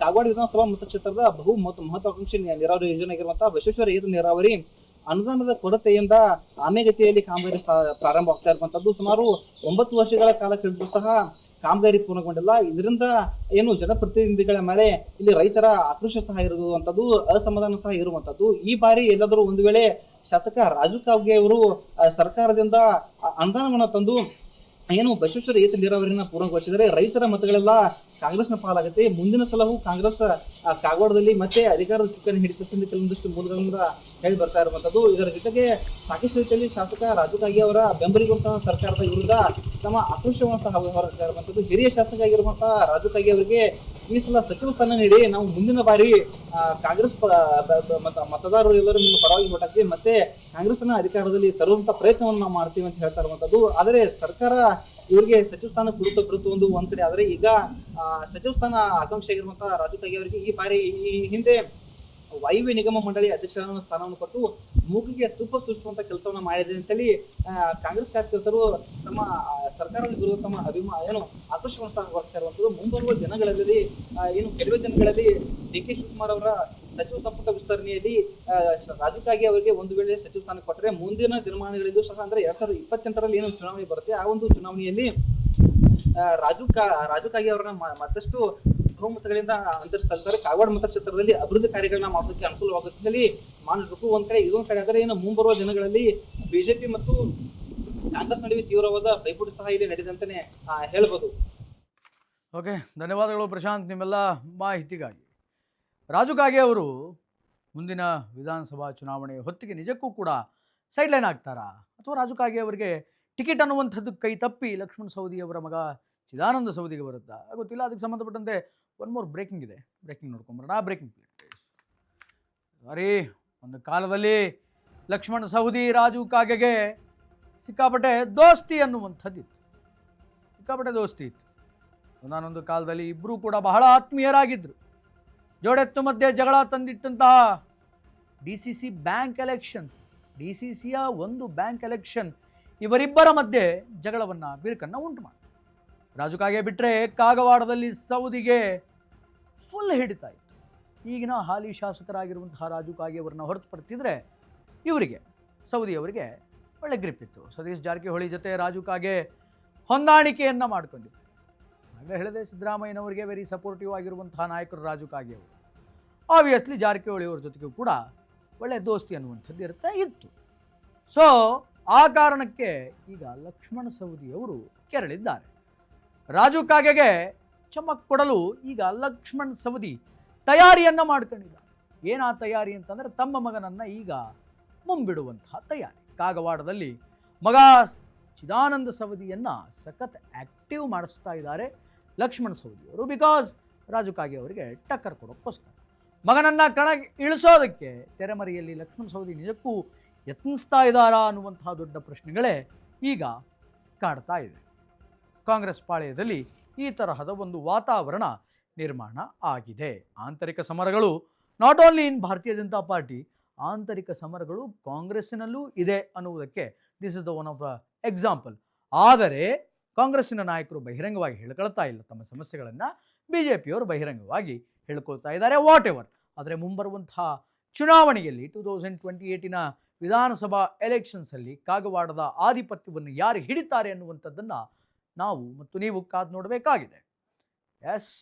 Speaker 3: ಕಾಗವಾಡ ವಿಧಾನಸಭಾ ಮತಕ್ಷೇತ್ರದ ಬಹು ಮಹತ್ವಾಕಾಂಕ್ಷಿ ನೀರಾವರಿ ಯೋಜನೆ ಆಗಿರುವಂತಹ ಬಸವೇಶ್ವರ ಏತ ನೀರಾವರಿ ಅನುದಾನದ ಕೊರತೆಯಿಂದ ಆಮೆಗತಿಯಲ್ಲಿ ಕಾಮಗಾರಿ ಪ್ರಾರಂಭವಾಗ್ತಾ ಇರುವಂತದ್ದು. ಸುಮಾರು 9 ವರ್ಷಗಳ ಕಾಲ ಕಳೆದರೂ ಸಹ ಕಾಮಗಾರಿ ಪೂರ್ಣಗೊಂಡಿಲ್ಲ. ಇದರಿಂದ ಏನು ಜನಪ್ರತಿನಿಧಿಗಳ ಮೇಲೆ ಇಲ್ಲಿ ರೈತರ ಆಕ್ರೋಶ ಸಹ ಇರುವಂತದ್ದು, ಅಸಮಾಧಾನ ಸಹ ಇರುವಂತದ್ದು. ಈ ಬಾರಿ ಎಲ್ಲಾದರೂ ಒಂದು ವೇಳೆ ಶಾಸಕ ರಾಜು ಕಾಗೆ ಅವರು ಸರ್ಕಾರದಿಂದ ಅನುದಾನವನ್ನು ತಂದು ಏನು ಬಸವೇಶ್ವರ ಏತ ನೀರಾವರಿನ ಪೂರ್ಣಗೊಳಿಸಿದರೆ ರೈತರ ಮತಗಳೆಲ್ಲ ಕಾಂಗ್ರೆಸ್ನ ಪಾಲಾಗುತ್ತೆ. ಮುಂದಿನ ಸಲವೂ ಕಾಂಗ್ರೆಸ್ ಕಾಗವಾಡದಲ್ಲಿ ಮತ್ತೆ ಅಧಿಕಾರದ ಚುಕ್ಕಾಣಿ ಹಿಡಿತಂದು ಕೆಲವೊಂದಿಷ್ಟು ಮೂಲಗಳಿಂದ ಹೇಳಿ ಬರ್ತಾ ಇರುವಂತದ್ದು. ಇದರ ಜೊತೆಗೆ ಸಾಕಷ್ಟು ರೀತಿಯಲ್ಲಿ ಶಾಸಕ ರಾಜು ಕಾಗೆ ಅವರ ಬೆಂಬಲಿಗರು ಸಹ ಸರ್ಕಾರದ ವಿರುದ್ಧ ತಮ್ಮ ಆಕ್ರೋಶವನ್ನು ಸಹ ಹೊರಡ್ತಾ ಇರುವಂತದ್ದು. ಹಿರಿಯ ಶಾಸಕ ಆಗಿರುವಂತಹ ರಾಜು ಕಾಗೆ ಅವರಿಗೆ ಈ ಸಲ ಸಚಿವ ಸ್ಥಾನ ನೀಡಿ ನಾವು ಮುಂದಿನ ಬಾರಿ ಕಾಂಗ್ರೆಸ್ ಮತದಾರರು ಎಲ್ಲರೂ ನಿಮ್ಮ ಪರವಾಗಿ ಹೊರಟಾಗ್ತೀವಿ, ಮತ್ತೆ ಕಾಂಗ್ರೆಸ್ನ ಅಧಿಕಾರದಲ್ಲಿ ತರುವಂತ ಪ್ರಯತ್ನವನ್ನು ನಾವು ಮಾಡ್ತೀವಿ ಅಂತ ಹೇಳ್ತಾ ಇರುವಂತದ್ದು. ಆದರೆ ಸರ್ಕಾರ ಇವರಿಗೆ ಸಚಿವ ಸ್ಥಾನ ಕೊಡುತ್ತ ಒಂದ್ ಕಡೆ ಆದ್ರೆ ಈಗ ಸಚಿವ ಸ್ಥಾನ ಆಕಾಂಕ್ಷಿ ಆಗಿರುವಂತಹ ರಾಜು ಕಾಗೆ ಅವರಿಗೆ ಈ ಬಾರಿ ಈ ಹಿಂದೆ ವಾಯುವ್ಯ ನಿಗಮ ಮಂಡಳಿ ಅಧ್ಯಕ್ಷರ ಸ್ಥಾನವನ್ನು ಕೊಟ್ಟು ಮೂಗಿಗೆ ತುಪ್ಪ ಸುರಿಸುವಂತ ಕೆಲಸವನ್ನ ಮಾಡಿದೆ ಅಂತೇಳಿ ಕಾಂಗ್ರೆಸ್ ಕಾರ್ಯಕರ್ತರು ತಮ್ಮ ಸರ್ಕಾರದ ವಿರುದ್ಧ ತಮ್ಮ ಆಕ್ರೋಶವನ್ನು ಸಹ ಹೊರಡ್ತಾ ಇರುವಂತದ್ದು. ಮುಂಬರುವ ದಿನಗಳಲ್ಲಿ ಕೆಲವೇ ದಿನಗಳಲ್ಲಿ ಡಿ.ಕೆ. ಶಿವಕುಮಾರ್ ಅವರ ಸಚಿವ ಸಂಪುಟ ವಿಸ್ತರಣೆಯಲ್ಲಿ ರಾಜು ಕಾಗೆ ಅವರಿಗೆ ಒಂದು ವೇಳೆ ಸಚಿವ ಸ್ಥಾನ ಕೊಟ್ಟರೆ ಮುಂದಿನ ದಿನಮಾನಗಳಿಗೂ ಸಹ ಅಂದ್ರೆ 2028ರಲ್ಲಿ ಏನು ಚುನಾವಣೆ ಬರುತ್ತೆ ಆ ಒಂದು ಚುನಾವಣೆಯಲ್ಲಿ ರಾಜು ಕಾಗೆ ಅವರನ್ನ ಮತ್ತಷ್ಟು ಬಹುಮತಗಳಿಂದ ಅಂತರಿಸ್ತಾ ಇರ್ತಾರೆ. ಕಾಗವಾಡ ಮತಕ್ಷೇತ್ರದಲ್ಲಿ ಅಭಿವೃದ್ಧಿ ಕಾರ್ಯಗಳನ್ನ ಮಾಡೋದಕ್ಕೆ ಅನುಕೂಲವಾಗುತ್ತದೆ ಮಾಡಬೇಕು. ಒಂದ್ ಕಡೆ ಇದೊಂದ್ ಕಡೆ ಆದರೆ ಮುಂಬರುವ ದಿನಗಳಲ್ಲಿ ಬಿಜೆಪಿ ಮತ್ತು ಕಾಂಗ್ರೆಸ್ ನಡುವೆ ತೀವ್ರವಾದ ಪೈಪೋಟಿ ಸಹ ಇಲ್ಲಿ ನಡೆದಿದೆ ಅಂತಾನೆ ಹೇಳ್ಬೋದು.
Speaker 1: ಓಕೆ, ಧನ್ಯವಾದಗಳು ಪ್ರಶಾಂತ್ ನಿಮ್ಮೆಲ್ಲ ಮಾಹಿತಿಗಾಗಿ. ರಾಜು ಕಾಗೆ ಅವರು ಮುಂದಿನ ವಿಧಾನಸಭಾ ಚುನಾವಣೆ ಹೊತ್ತಿಗೆ ನಿಜಕ್ಕೂ ಕೂಡ ಸೈಡ್ಲೈನ್ ಆಗ್ತಾರಾ, ಅಥವಾ ರಾಜು ಕಾಗೆ ಅವರಿಗೆ ಟಿಕೆಟ್ ಅನ್ನುವಂಥದ್ದು ಕೈ ತಪ್ಪಿ ಲಕ್ಷ್ಮಣ್ ಸವದಿ ಅವರ ಮಗ ಚಿದಾನಂದ ಸವದಿಗೆ ಬರುತ್ತಾ ಗೊತ್ತಿಲ್ಲ. ಅದಕ್ಕೆ ಸಂಬಂಧಪಟ್ಟಂತೆ ಒನ್ ಮೋರ್ ಬ್ರೇಕಿಂಗ್ ಇದೆ, ಬ್ರೇಕಿಂಗ್ ನೋಡ್ಕೊಂಬರೋಣ. ಬ್ರೇಕಿಂಗ್ ಸಾರಿ, ಒಂದು ಕಾಲದಲ್ಲಿ ಲಕ್ಷ್ಮಣ್ ಸವದಿ ರಾಜು ಕಾಗೆಗೆ ಸಿಕ್ಕಾಪಟ್ಟೆ ದೋಸ್ತಿ ಅನ್ನುವಂಥದ್ದಿತ್ತು, ಸಿಕ್ಕಾಪಟ್ಟೆ ದೋಸ್ತಿ ಇತ್ತು. ಒಂದಾನೊಂದು ಕಾಲದಲ್ಲಿ ಇಬ್ಬರೂ ಕೂಡ ಬಹಳ ಆತ್ಮೀಯರಾಗಿದ್ದರು. ಜೋಡೆತ್ತು ಮಧ್ಯೆ ಜಗಳ ತಂದಿಟ್ಟಂತಹ DCC ಬ್ಯಾಂಕ್ ಎಲೆಕ್ಷನ್, DCCಯ ಒಂದು ಬ್ಯಾಂಕ್ ಎಲೆಕ್ಷನ್ ಇವರಿಬ್ಬರ ಮಧ್ಯೆ ಜಗಳವನ್ನು ಬಿರುಕನ್ನು ಉಂಟು ಮಾಡಿ ರಾಜು ಕಾಗೆ ಬಿಟ್ಟರೆ ಕಾಗವಾಡದಲ್ಲಿ ಸವದಿಗೆ ಫುಲ್ ಹಿಡಿತಾ ಇತ್ತು. ಈಗಿನ ಹಾಲಿ ಶಾಸಕರಾಗಿರುವಂತಹ ರಾಜು ಕಾಗೆ ಅವರನ್ನ ಹೊರತುಪಡಿಸಿದರೆ ಇವರಿಗೆ ಸವದಿ ಅವರಿಗೆ ಒಳ್ಳೆ ಗ್ರಿಪ್ ಇತ್ತು. ಸತೀಶ್ ಜಾರಕಿಹೊಳಿ ಜೊತೆ ರಾಜು ಕಾಗೆ ಹೊಂದಾಣಿಕೆಯನ್ನು ಮಾಡಿಕೊಂಡಿದ್ರು. ಆಗಲೇ ಹೇಳಿದೆ, ಸಿದ್ದರಾಮಯ್ಯನವರಿಗೆ ವೆರಿ ಸಪೋರ್ಟಿವ್ ಆಗಿರುವಂತಹ ನಾಯಕರು ರಾಜು ಕಾಗೆ ಅವರು. ಆಬ್ವಿಯಸ್ಲಿ ಜಾರಕಿಹೊಳಿ ಅವರ ಜೊತೆಗೂ ಕೂಡ ಒಳ್ಳೆ ದೋಸ್ತಿ ಅನ್ನುವಂಥದ್ದು ಇತ್ತು. ಸೊ ಆ ಕಾರಣಕ್ಕೆ ಈಗ ಲಕ್ಷ್ಮಣ್ ಸವದಿ ಅವರು ಕೆರಳಿದ್ದಾರೆ. ರಾಜು ಕಾಗೆಗೆ ಚಮಕ್ ಕೊಡಲು ಈಗ ಲಕ್ಷ್ಮಣ್ ಸವದಿ ತಯಾರಿಯನ್ನು ಮಾಡ್ಕೊಂಡಿದ್ದಾರೆ. ಏನಾ ತಯಾರಿ ಅಂತಂದರೆ ತಮ್ಮ ಮಗನನ್ನು ಈಗ ಮುಂಬಿಡುವಂತಹ ತಯಾರಿ. ಕಾಗವಾಡದಲ್ಲಿ ಮಗ ಚಿದಾನಂದ ಸವದಿಯನ್ನು ಸಖತ್ ಆ್ಯಕ್ಟಿವ್ ಮಾಡಿಸ್ತಾ ಇದ್ದಾರೆ ಲಕ್ಷ್ಮಣ್ ಸವದಿ ಅವರು. ಬಿಕಾಸ್ ರಾಜು ಕಾಗೆ ಅವರಿಗೆ ಟಕ್ಕರ್ ಕೊಡೋಕ್ಕೋಸ್ಕರ ಮಗನನ್ನು ಕಣಕ್ಕೆ ಇಳಿಸೋದಕ್ಕೆ ತೆರೆಮರೆಯಲ್ಲಿ ಲಕ್ಷ್ಮಣ್ ಸವದಿ ನಿಜಕ್ಕೂ ಯತ್ನಿಸ್ತಾ ಇದ್ದಾರಾ ಅನ್ನುವಂತಹ ದೊಡ್ಡ ಪ್ರಶ್ನೆಗಳೇ ಈಗ ಕಾಡ್ತಾ ಇದೆ. ಕಾಂಗ್ರೆಸ್ ಪಾಳೆಯದಲ್ಲಿ ಈ ತರಹದ ಒಂದು ವಾತಾವರಣ ನಿರ್ಮಾಣ ಆಗಿದೆ. ಆಂತರಿಕ ಸಮರಗಳು ನಾಟ್ ಓನ್ಲಿ ಇನ್ ಭಾರತೀಯ ಜನತಾ ಪಾರ್ಟಿ, ಆಂತರಿಕ ಸಮರಗಳು ಕಾಂಗ್ರೆಸ್ಸಿನಲ್ಲೂ ಇದೆ ಅನ್ನುವುದಕ್ಕೆ this is the one of the example. ಆದರೆ ಕಾಂಗ್ರೆಸ್ಸಿನ ನಾಯಕರು ಬಹಿರಂಗವಾಗಿ ಹೇಳ್ಕೊಳ್ತಾ ಇಲ್ಲ ತಮ್ಮ ಸಮಸ್ಯೆಗಳನ್ನು, ಬಿ ಜೆ ಪಿಯವರು ಬಹಿರಂಗವಾಗಿ ಹೇಳ್ಕೊಳ್ತಾ ಇದ್ದಾರೆ ವಾಟ್ ಎವರ್. ಆದರೆ ಮುಂಬರುವಂತಹ ಚುನಾವಣೆಯಲ್ಲಿ 2028ನ ವಿಧಾನಸಭಾ ಎಲೆಕ್ಷನ್ಸಲ್ಲಿ ಕಾಗವಾಡದ ಆಧಿಪತ್ಯವನ್ನು ಯಾರು ಹಿಡಿತಾರೆ ಅನ್ನುವಂಥದ್ದನ್ನು ನಾವು ಮತ್ತು ನೀವು ಕಾದು ನೋಡಬೇಕಾಗಿದೆ. ಎಸ್.